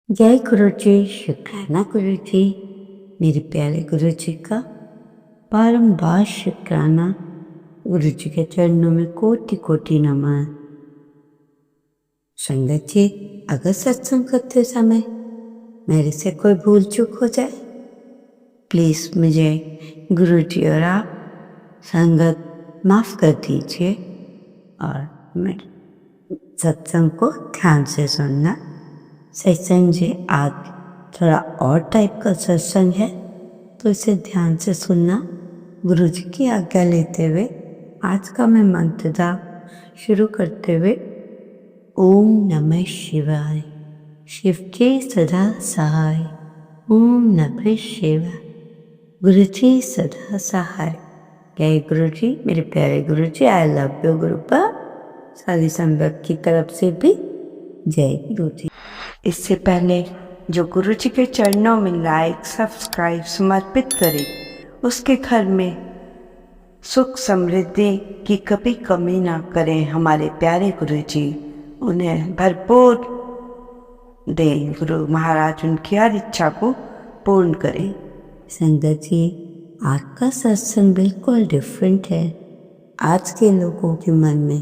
जय गुरु जी, शुक्राना गुरु जी। मेरे प्यारे गुरु जी का बारंबार शुक्राना। गुरु जी के चरणों में कोटि कोटि नमन। संगत जी, अगर सत्संग करते समय मेरे से कोई भूल चूक हो जाए, प्लीज मुझे गुरु जी और आप संगत माफ कर दीजिए और मेरे सत्संग को ध्यान से सुनना। सत्संग जी आज थोड़ा और टाइप का सत्संग है, तो इसे ध्यान से सुनना। गुरु जी की आज्ञा लेते हुए आज का मैं मंत्र जाप शुरू करते हुए ओम नमः शिवाय, शिव जी सदा सहाय। ओम नमः शिवाय, गुरु जी सदा सहाय। जय गुरु जी, मेरे प्यारे गुरु जी। I love you गुरुपा। सारी संगत की तरफ से भी जय गुरु जी। इससे पहले जो गुरु जी के चरणों में लाइक सब्सक्राइब समर्पित करे, उसके घर में सुख समृद्धि की कभी कमी ना करें हमारे प्यारे गुरु जी। उन्हें भरपूर दे गुरु महाराज, उनकी हर इच्छा को पूर्ण करें। संगत जी, आज का सत्संग बिल्कुल डिफरेंट है। आज के लोगों के मन में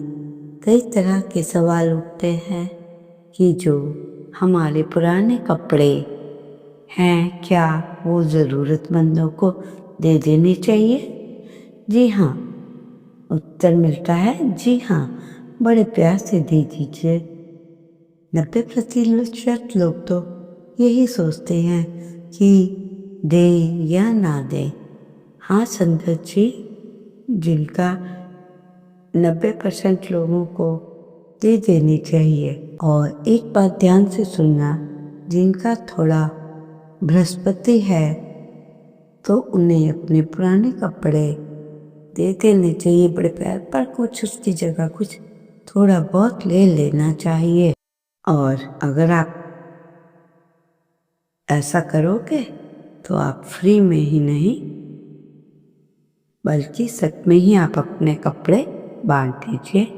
कई तरह के सवाल उठते हैं कि जो हमारे पुराने कपड़े हैं, क्या वो ज़रूरतमंदों को दे देने चाहिए? जी हाँ, उत्तर मिलता है जी हाँ, बड़े प्यार से दे दीजिए। 90% लोग तो यही सोचते हैं कि दे या ना दे। हाँ संगत जी, जिनका 90% लोगों को दे देनी चाहिए। और एक बात ध्यान से सुनना, जिनका थोड़ा बृहस्पति है तो उन्हें अपने पुराने कपड़े दे देने चाहिए बड़े प्यार पर, कुछ उसकी जगह कुछ थोड़ा बहुत ले लेना चाहिए। और अगर आप ऐसा करोगे तो आप फ्री में ही नहीं बल्कि सच में ही आप अपने कपड़े बांट दीजिए।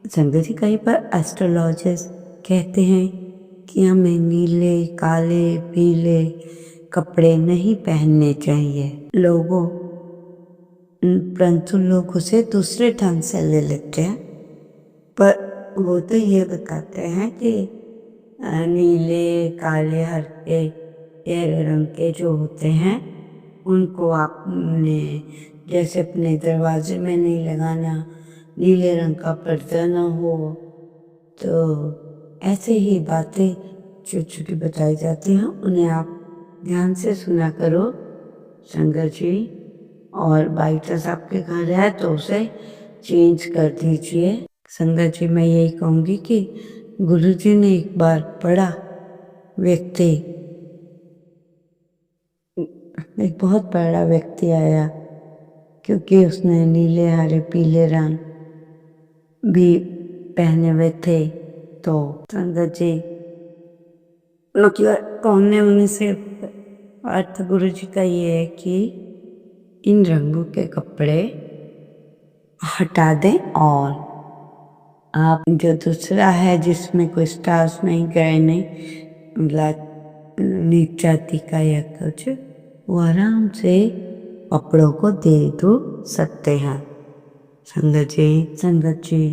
संगत जी, कई बार एस्ट्रोलॉजर्स कहते हैं कि हमें नीले काले पीले कपड़े नहीं पहनने चाहिए परंतु लोग उसे दूसरे ढंग से ले लेते हैं। पर वो तो ये बताते हैं कि नीले काले हल्के गहरे रंग के जो होते हैं उनको आपने जैसे अपने दरवाजे में नहीं लगाना, नीले रंग का पर्दा ना हो, तो ऐसे ही बातें छोटी छोटी बताई जाती हैं, उन्हें आप ध्यान से सुना करो संगत जी। और बाई चांस आपके घर है तो उसे चेंज कर दीजिए। संगत जी, मैं यही कहूँगी कि गुरु जी ने एक बार बड़ा व्यक्ति, एक बहुत बड़ा व्यक्ति आया, क्योंकि उसने नीले हरे पीले रंग भी पहने हुए थे। तो संगत जी, मतलब कहने उन्हें से अर्थ गुरु जी का ये है कि इन रंगों के कपड़े हटा दें और आप जो दूसरा है जिसमें कोई स्टार्स नहीं गए नहीं, नीच जाति का या कुछ, वो आराम से कपड़ों को दे दो सकते हैं। संगत जी,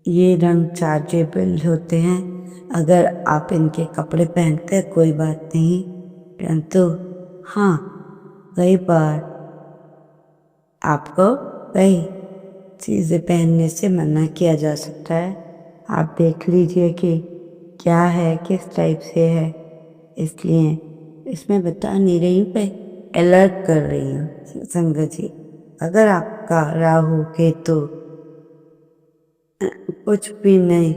ये रंग चार्जेबल होते हैं। अगर आप इनके कपड़े पहनते हैं कोई बात नहीं, परंतु हाँ, कई बार आपको कई चीज़ें पहनने से मना किया जा सकता है। आप देख लीजिए कि क्या है, किस टाइप से है, इसलिए इसमें बता नहीं रही हूँ, पे अलर्ट कर रही हूँ। संगत जी, अगर आपका राहु केतु कुछ भी नहीं,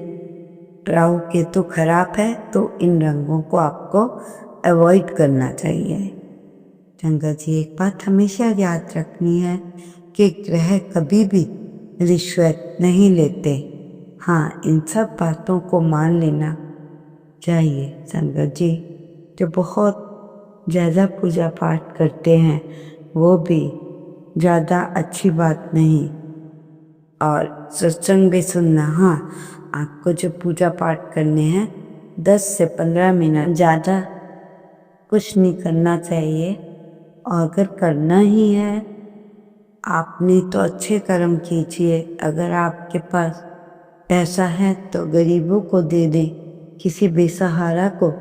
राहु केतु खराब है, तो इन रंगों को आपको अवॉइड करना चाहिए। संगत जी, एक बात हमेशा याद रखनी है कि ग्रह कभी भी रिश्वत नहीं लेते। हाँ, इन सब बातों को मान लेना चाहिए। संगत जी, जो बहुत ज़्यादा पूजा पाठ करते हैं वो भी ज़्यादा अच्छी बात नहीं। और सत्संग भी सुनना, हाँ, आपको जो पूजा पाठ करने हैं 10 से 15 मिनट, ज़्यादा कुछ नहीं करना चाहिए। और अगर करना ही है आपने तो अच्छे कर्म कीजिए। अगर आपके पास पैसा है तो गरीबों को दे दें, किसी बेसहारा को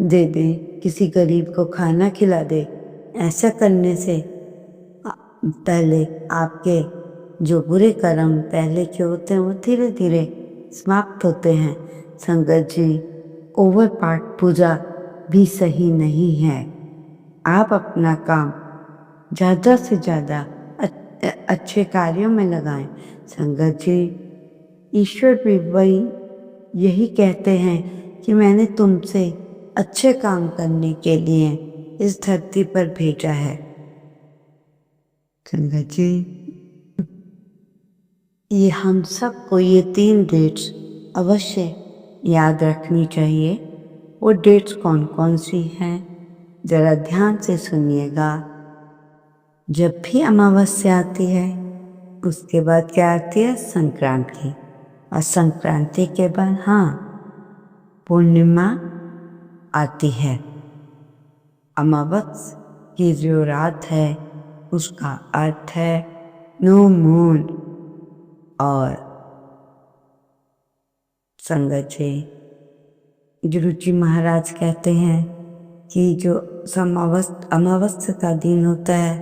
दे दें, किसी गरीब को खाना खिला दें। ऐसा करने से पहले आपके जो बुरे कर्म पहले के होते हैं वो धीरे धीरे समाप्त होते हैं। संगत जी, ओवर पाठ पूजा भी सही नहीं है। आप अपना काम ज़्यादा से ज़्यादा अच्छे कार्यों में लगाएं। संगत जी, ईश्वर भी वही यही कहते हैं कि मैंने तुमसे अच्छे काम करने के लिए इस धरती पर भेजा है। संगत जी, ये हम सबको ये 3 डेट्स अवश्य याद रखनी चाहिए। वो डेट्स कौन कौन सी हैं जरा ध्यान से सुनिएगा। जब भी अमावस्या आती है उसके बाद क्या आती है? संक्रांति। और संक्रांति के बाद पूर्णिमा आती है। अमावस्या की जो रात है उसका अर्थ है नो मून। और संगत जी, गुरु जी महाराज कहते हैं कि जो अमावस्या का दिन होता है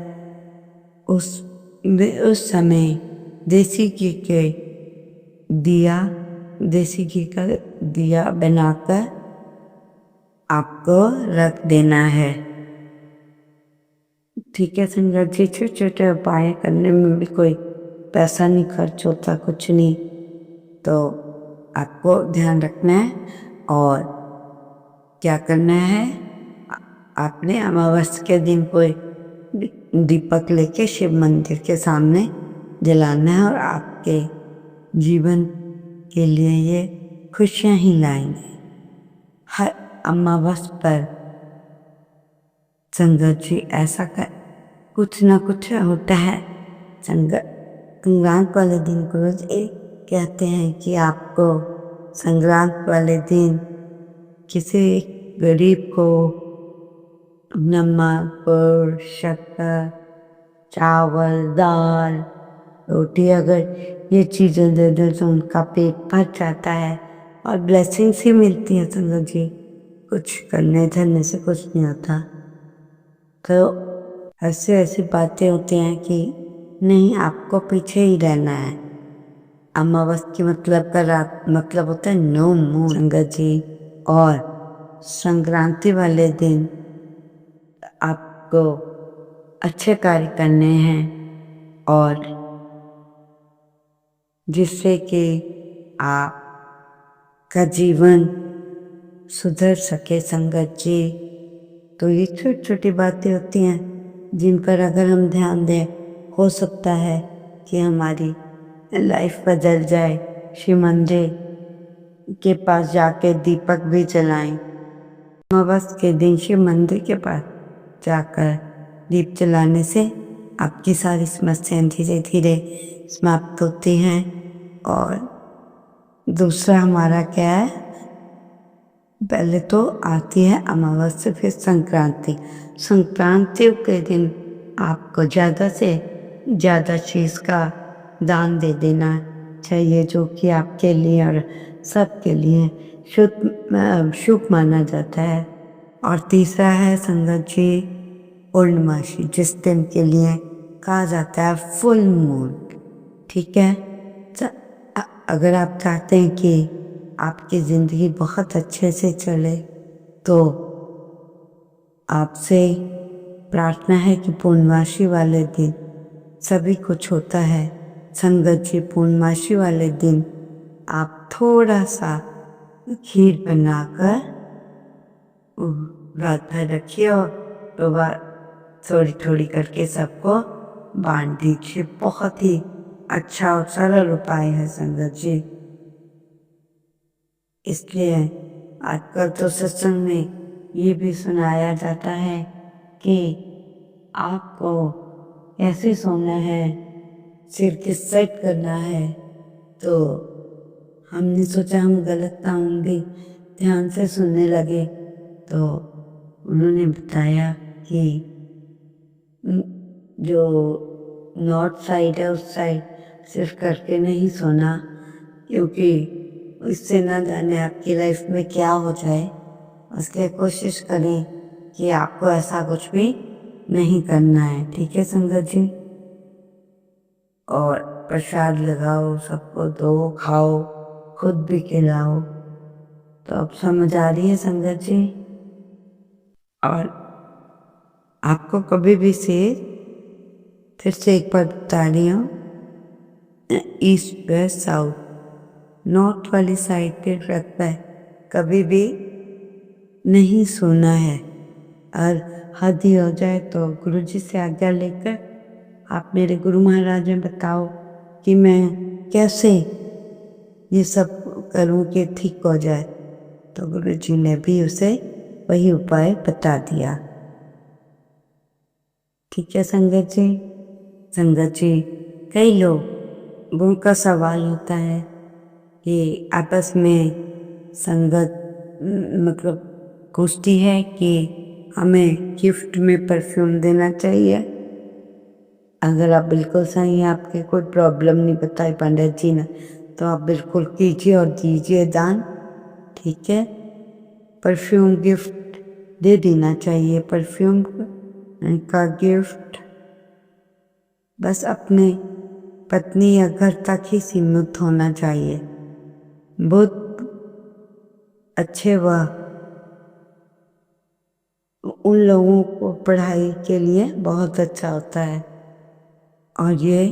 उस समय देसी घी का दिया बनाकर आपको रख देना है। ठीक है संगत जी, छोटे छोटे उपाय करने में भी कोई पैसा नहीं खर्च होता, कुछ नहीं, तो आपको ध्यान रखना है। और क्या करना है, आपने अमावस्या के दिन कोई दीपक लेके शिव मंदिर के सामने जलाना है और आपके जीवन के लिए ये खुशियां ही लाएंगे। हर अमावस्या पर संगत जी ऐसा कुछ ना कुछ होता है। संक्रांत वाले दिन गुरु जी कहते हैं कि आपको संक्रांत वाले दिन किसी गरीब को नमक, गुड़, शक्कर, चावल, दाल, रोटी अगर ये चीज़ें दे दे तो उनका पेट भर जाता है और ब्लेसिंग्स ही मिलती हैं। संगत जी, कुछ करने धरने से कुछ नहीं होता। तो ऐसी बातें होती हैं कि नहीं, आपको पीछे ही रहना है। अमावस्या की मतलब होता है नो मून संगत जी। और संक्रांति वाले दिन आपको अच्छे कार्य करने हैं और जिससे कि आपका जीवन सुधर सके। संगत जी, तो ये छोटी छोटी बातें होती हैं जिन पर अगर हम ध्यान दें हो सकता है कि हमारी लाइफ बदल जाए। शिव मंदिर के पास जाके दीपक भी जलाएं। अमावस्या के दिन शिव मंदिर के पास जाकर दीप जलाने से आपकी सारी समस्याएं धीरे धीरे समाप्त होती हैं। और दूसरा हमारा क्या है, पहले तो आती है अमावस्या, फिर संक्रांति। संक्रांति के दिन आपको ज़्यादा से ज़्यादा चीज़ का दान दे देना चाहिए जो कि आपके लिए और सबके लिए शुभ माना जाता है। और तीसरा है संगत जी पूर्णमासी, जिस दिन के लिए कहा जाता है फुल मून। ठीक है, अगर आप चाहते हैं कि आपकी ज़िंदगी बहुत अच्छे से चले तो आपसे प्रार्थना है कि पूर्णमासी वाले दिन सभी कुछ होता है। संगत जी, पूर्णमासी वाले दिन आप थोड़ा सा खीर बनाकर रात में रखिए और थोड़ी थोड़ी करके सबको बांट दीजिए। बहुत ही अच्छा और सरल उपाय है संगत जी। इसलिए आजकल तो सत्संग में ये भी सुनाया जाता है कि आपको ऐसे सोना है, सिर किस साइड करना है। तो हमने सोचा हम गलत ना होंगे ध्यान से सुनने लगे तो उन्होंने बताया कि जो नॉर्थ साइड है उस साइड सिर्फ करके नहीं सोना, क्योंकि इससे ना जाने आपकी लाइफ में क्या हो जाए। उसके कोशिश करें कि आपको ऐसा कुछ भी नहीं करना है, ठीक है संगत जी। और प्रसाद लगाओ, सबको दो, खाओ, खुद भी खिलाओ। तो अब समझ आ रही है संगत जी। और आपको कभी भी से फिर से एक बार बता रही हूँ, ईस्ट वेस्ट साउथ नॉर्थ वाली साइड पे ट्रक पे कभी भी नहीं सोना है। और हद ही हो जाए तो गुरुजी से आज्ञा लेकर आप मेरे गुरु महाराज में बताओ कि मैं कैसे ये सब करूं कि ठीक हो जाए। तो गुरुजी ने भी उसे वही उपाय बता दिया। ठीक है संगत जी। संगत जी, कई लोगों का सवाल होता है कि आपस में संगत मतलब पूछती है कि हमें गिफ्ट में परफ्यूम देना चाहिए। अगर आप बिल्कुल सही हैं, आपके कोई प्रॉब्लम नहीं बताई पंडित जी ने, तो आप बिल्कुल कीजिए और दीजिए दान, ठीक है। परफ्यूम गिफ्ट दे देना चाहिए। परफ्यूम का गिफ्ट बस अपने पत्नी या घर तक ही सीमित होना चाहिए। बहुत अच्छे व उन लोगों को पढ़ाई के लिए बहुत अच्छा होता है, और ये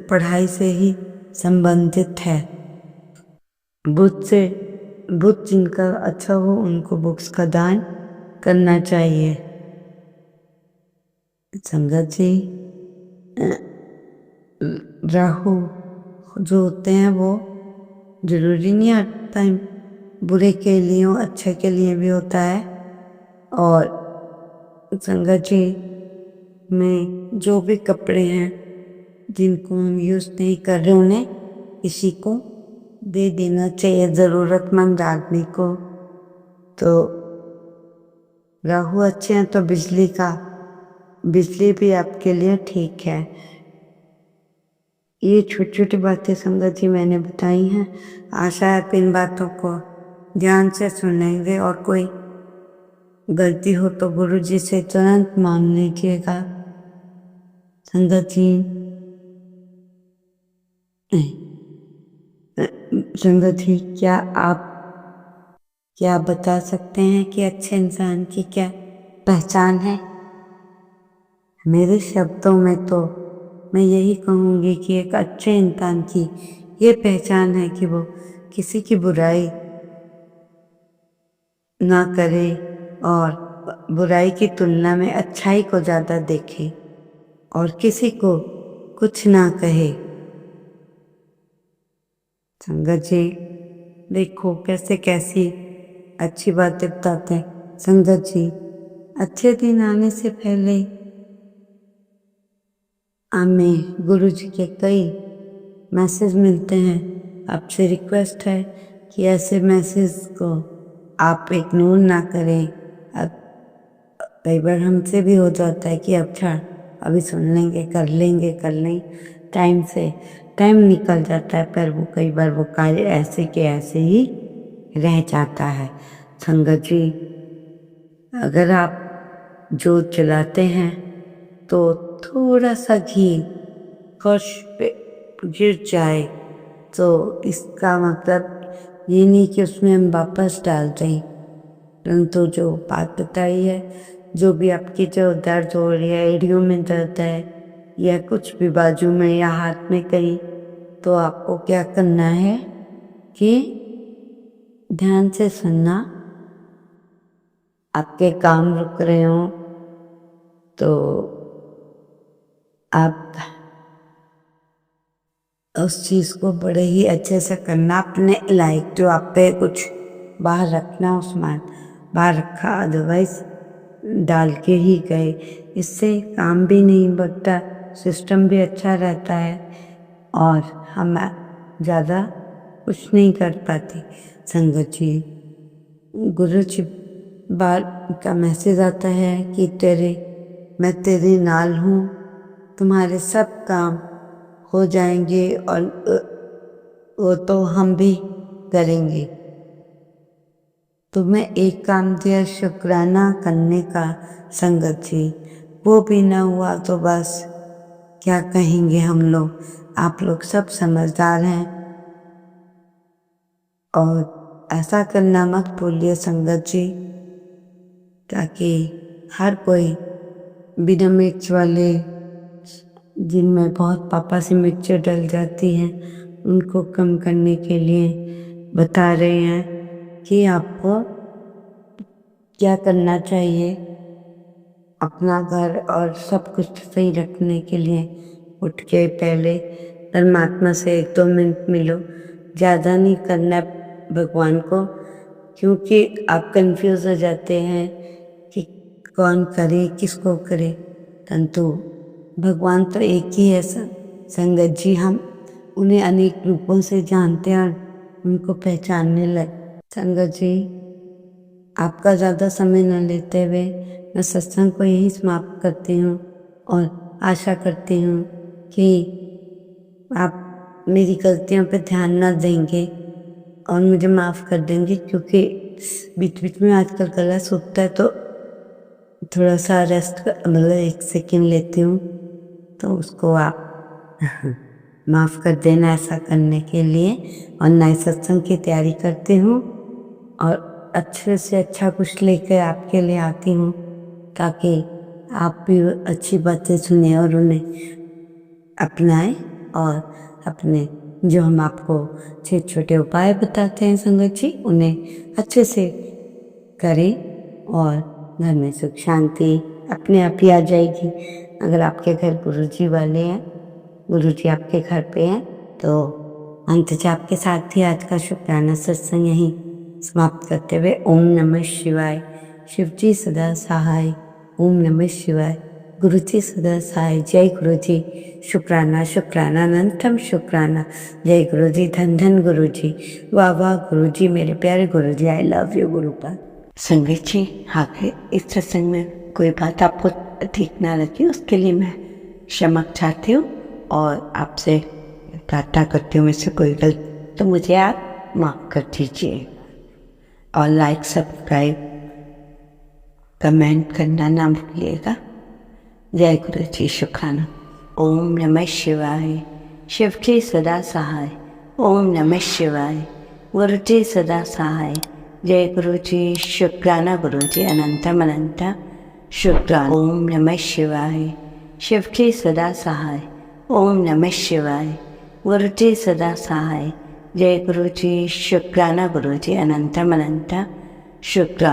पढ़ाई से ही संबंधित है। बुद्ध जिनका अच्छा हो उनको बुक्स का दान करना चाहिए। संगत जी, राहु जो होते हैं वो जरूरी नहीं हर टाइम बुरे के लिए हो, अच्छे के लिए भी होता है। और संगत जी में जो भी कपड़े हैं जिनको हम यूज नहीं कर रहे उन्हें किसी को दे देना चाहिए, जरूरतमंद आदमी को। तो राहु अच्छे हैं तो बिजली भी आपके लिए ठीक है। ये छोटी छोटी बातें संगत जी मैंने बताई हैं। आशा है आप इन बातों को ध्यान से सुनेंगे, और कोई गलती हो तो गुरु जी से तुरंत मान लीजिएगा। संगत जी, संगत जी, क्या आप बता सकते हैं कि अच्छे इंसान की क्या पहचान है? मेरे शब्दों में तो मैं यही कहूँगी कि एक अच्छे इंसान की ये पहचान है कि वो किसी की बुराई ना करे और बुराई की तुलना में अच्छाई को ज़्यादा देखे और किसी को कुछ ना कहे। संगत जी देखो कैसे कैसी अच्छी बातें बताते हैं। संगत जी, अच्छे दिन आने से पहले हमें गुरु जी के कई मैसेज मिलते हैं। आपसे रिक्वेस्ट है कि ऐसे मैसेज को आप इग्नोर ना करें। अब कई बार हमसे भी हो जाता है कि अच्छा अभी सुन लेंगे, कर लेंगे, टाइम निकल जाता है, पर वो कई बार वो कार्य ऐसे के ऐसे ही रह जाता है। संगत जी, अगर आप जो चलाते हैं तो थोड़ा सा घी फर्श पे गिर जाए तो इसका मतलब ये नहीं कि उसमें हम वापस डाल दें, परंतु जो बात बताई है, जो भी आपकी जो दर्द हो रही है, एड़ियों में दर्द है या कुछ भी बाजू में या हाथ में कहीं, तो आपको क्या करना है कि ध्यान से सुनना। आपके काम रुक रहे हो तो आप उस चीज़ को बड़े ही अच्छे से करना। अपने लाइक जो आप पे कुछ बाहर रखना, सामान बाहर रखा, अदरवाइज डाल के ही गए। इससे काम भी नहीं बढ़ता, सिस्टम भी अच्छा रहता है और हम ज़्यादा कुछ नहीं कर पाती। संगत जी, गुरु जी बार का मैसेज आता है कि मैं तेरे नाल हूँ, तुम्हारे सब काम हो जाएंगे और वो तो हम भी करेंगे। तुम्हें एक काम दिया शुक्राना करने का संगत जी, वो भी ना हुआ तो बस क्या कहेंगे हम लोग। आप लोग सब समझदार हैं और ऐसा करना मत भूलिए संगत जी, ताकि हर कोई बिना मिर्च वाले, जिनमें बहुत पापा से मिर्च डल जाती है, उनको कम करने के लिए बता रहे हैं कि आपको क्या करना चाहिए। अपना घर और सब कुछ सही रखने के लिए उठ के पहले परमात्मा से 1-2 मिनट मिलो। ज़्यादा नहीं करना भगवान को, क्योंकि आप कंफ्यूज हो जाते हैं कि कौन करे किसको करे। परंतु भगवान तो एक ही है संगत जी, हम उन्हें अनेक रूपों से जानते हैं और उनको पहचानने लगे। संगत जी, आपका ज़्यादा समय न लेते हुए मैं सत्संग को यही समाप्त करती हूँ और आशा करती हूँ कि आप मेरी गलतियों पर ध्यान न देंगे और मुझे माफ़ कर देंगे, क्योंकि बीच बीच में आजकल गला सूखता है तो थोड़ा सा रेस्ट मतलब 1 सेकेंड लेती हूँ, तो उसको आप माफ़ कर देना ऐसा करने के लिए। और नए सत्संग की तैयारी करती हूँ और अच्छे से अच्छा कुछ लेकर आपके लिए आती हूँ, ताकि आप भी अच्छी बातें सुने और उन्हें अपनाएं और अपने जो हम आपको छोटे छोटे उपाय बताते हैं संगत जी, उन्हें अच्छे से करें और घर में सुख शांति अपने आप ही आ जाएगी। अगर आपके घर गुरुजी वाले हैं, गुरुजी आपके घर पे हैं, तो अंततः आपके साथ ही आज का शुक्राना सत्संग यहीं समाप्त करते हुए ओम नमः शिवाय। शिव जी सदा सहाय। ओम नमः शिवाय। गुरु जी सदा सहाय। जय गुरु जी। शुक्राना शुक्राना अनंतम शुक्राना। जय गुरु जी। धन धन गुरु जी। वाह वाह गुरु जी, मेरे प्यारे गुरु जी। I love you Gurupad. संगत जी, आगे इस सत्संग में कोई बात आपको ठीक ना लगी उसके लिए मैं क्षमा चाहती हूँ और आपसे प्रार्थना करती हूँ मुझसे कोई गलती तो मुझे आप माफ़ कर दीजिए। और लाइक सब्सक्राइब कमेंट करना ना भूलिएगा। जय गुरु जी। शुक्राना। ओम नमः शिवाय। शिव जी सदा सहाय। ओम नमः शिवाय। गुरु जी सदा सहाय। जय गुरु जी। शुक्राना गुरु जी। अनंतम अनंत शुक्राना। ओम नमः शिवाय। शिव जी सदा सहाय। ओम नमः शिवाय। गुरु जी सदा सहाय। जय गुरु जी। शुक्राना गुरु जी। अनंतम अनंत शुक्राना।